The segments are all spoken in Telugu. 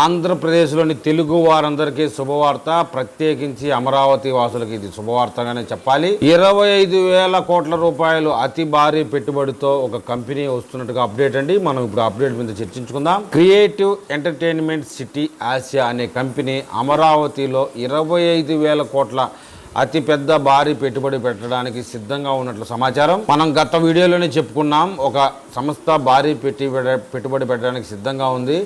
ఆంధ్రప్రదేశ్లోని తెలుగు వారందరికీ శుభవార్త, ప్రత్యేకించి అమరావతి వాసులకి ఇది శుభవార్తగానే చెప్పాలి. 25,000 కోట్ల రూపాయలు అతి భారీ పెట్టుబడితో ఒక కంపెనీ వస్తున్నట్టుగా అప్డేట్ అండి. మనం ఇప్పుడు అప్డేట్ మీద చర్చించుకుందాం. క్రియేటివ్ ఎంటర్టైన్మెంట్ సిటీ ఆసియా అనే కంపెనీ అమరావతిలో 25,000 కోట్ల అతి పెద్ద భారీ పెట్టుబడి పెట్టడానికి సిద్ధంగా ఉన్నట్లు సమాచారం. మనం గత వీడియోలోనే చెప్పుకున్నాం, ఒక సంస్థ భారీ పెట్టుబడి పెట్టడానికి సిద్ధంగా ఉంది.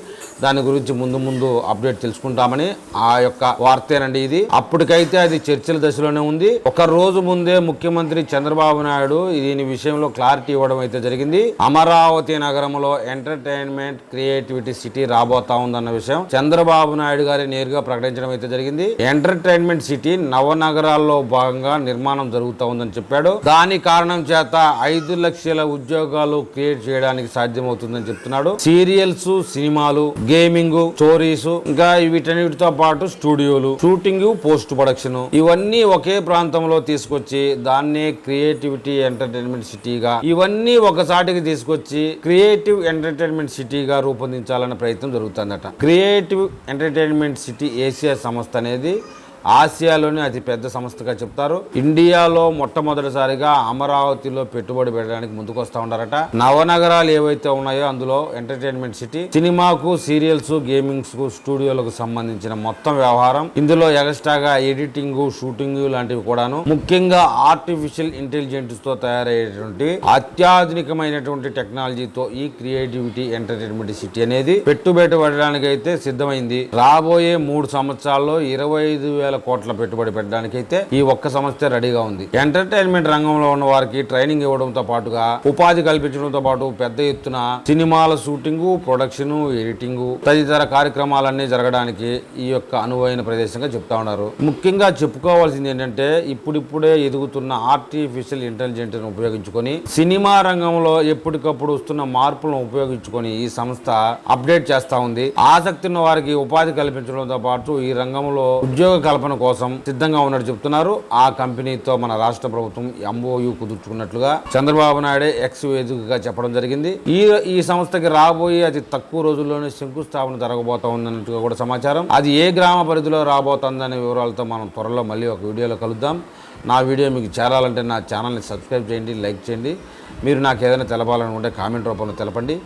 దాని గురించి ముందు అప్డేట్ తెలుసుకుంటామని ఆ యొక్క వార్తేనండి ఇది. అప్పటికైతే అది చర్చల దశలోనే ఉంది. ఒక రోజు ముందే ముఖ్యమంత్రి చంద్రబాబు నాయుడు దీని విషయంలో క్లారిటీ ఇవ్వడం అయితే జరిగింది. అమరావతి నగరంలో ఎంటర్టైన్మెంట్ క్రియేటివిటీ సిటీ రాబోతా ఉందన్న విషయం చంద్రబాబు నాయుడు గారి నేరుగా ప్రకటించడం అయితే జరిగింది. ఎంటర్టైన్మెంట్ సిటీ నవనగరాల్లో భాగంగా నిర్మాణం జరుగుతూ ఉందని చెప్పాడు. దాని కారణం చేత 5 లక్షల ఉద్యోగాలు క్రియేట్ చేయడానికి సాధ్యమవుతుందని చెప్తున్నాడు. సీరియల్స్, సినిమాలు, గేమింగ్, స్టోరీస్, ఇంకా వీటన్నిటితో పాటు స్టూడియోలు, షూటింగ్, పోస్ట్ ప్రొడక్షన్ ఇవన్నీ ఒకే ప్రాంతంలో తీసుకొచ్చి దాన్నే క్రియేటివిటీ ఎంటర్టైన్మెంట్ సిటీగా ఇవన్నీ ఒకసాటికి తీసుకొచ్చి క్రియేటివ్ ఎంటర్టైన్మెంట్ సిటీగా రూపొందించాలన్న ప్రయత్నం జరుగుతుందట. క్రియేటివ్ ఎంటర్టైన్మెంట్ సిటీ ఏషియా సంస్థ అనేది ఆసియాలోని అతి పెద్ద సంస్థగా చెప్తారు. ఇండియాలో మొట్టమొదటిసారిగా అమరావతిలో పెట్టుబడి పెట్టడానికి ముందుకొస్తా ఉన్నారట. నవనగరాలు ఏవైతే ఉన్నాయో అందులో ఎంటర్టైన్మెంట్ సిటీ, సినిమాకు, సీరియల్స్, గేమింగ్స్ కు, స్టూడియోలకు సంబంధించిన మొత్తం వ్యవహారం, ఇందులో ఎక్స్ట్రాగా ఎడిటింగ్, షూటింగ్ లాంటివి కూడాను, ముఖ్యంగా ఆర్టిఫిషియల్ ఇంటెలిజెన్స్ తో తయారయ్యేటువంటి అత్యాధునికమైనటువంటి టెక్నాలజీతో ఈ క్రియేటివిటీ ఎంటర్టైన్మెంట్ సిటీ అనేది పెట్టుబడి పెట్టడానికి అయితే సిద్ధమైంది. రాబోయే 3 సంవత్సరాల్లో 25,000 కోట్ల పెట్టుబడి పెట్టడానికి అయితే ఈ ఒక్క సంస్థ రెడీగా ఉంది. ఎంటర్టైన్మెంట్ రంగంలో ఉన్న వారికి ట్రైనింగ్ ఇవ్వడంతో పాటుగా ఉపాధి కల్పించడంతో పాటు పెద్ద ఎత్తున సినిమాల షూటింగ్, ప్రొడక్షన్, ఎడిటింగ్ తదితర కార్యక్రమాలన్నీ జరగడానికి ఈ యొక్క అనువైన ప్రదేశంగా చెప్తా ఉన్నారు. ముఖ్యంగా చెప్పుకోవాల్సింది ఏంటంటే ఇప్పుడిప్పుడే ఎదుగుతున్న ఆర్టిఫిషియల్ ఇంటెలిజెన్స్ ఉపయోగించుకొని సినిమా రంగంలో ఎప్పటికప్పుడు వస్తున్న మార్పులను ఉపయోగించుకొని ఈ సంస్థ అప్డేట్ చేస్తా ఉంది. ఆసక్తి ఉన్న వారికి ఉపాధి కల్పించడంతో పాటు ఈ రంగంలో ఉద్యోగ కల్పన కోసం సిద్ధంగా ఉన్నట్టు చెప్తున్నారు. ఆ కంపెనీతో మన రాష్ట్ర ప్రభుత్వం MOU కుదుర్చుకున్నట్లుగా చంద్రబాబు నాయుడే ఎక్స్ వేదికగా చెప్పడం జరిగింది. ఈ సంస్థకి రాబోయే అతి తక్కువ రోజుల్లోనే శంకుస్థాపన జరగబోతా ఉందన్నట్టుగా కూడా సమాచారం. అది ఏ గ్రామ పరిధిలో రాబోతుందనే వివరాలతో మనం త్వరలో మళ్ళీ ఒక వీడియోలో కలుద్దాం. నా వీడియో మీకు చేరాలంటే నా ఛానల్ని సబ్స్క్రైబ్ చేయండి, లైక్ చేయండి. మీరు నాకు ఏదైనా తెలపాలనుకుంటే కామెంట్ రూపంలో తెలపండి.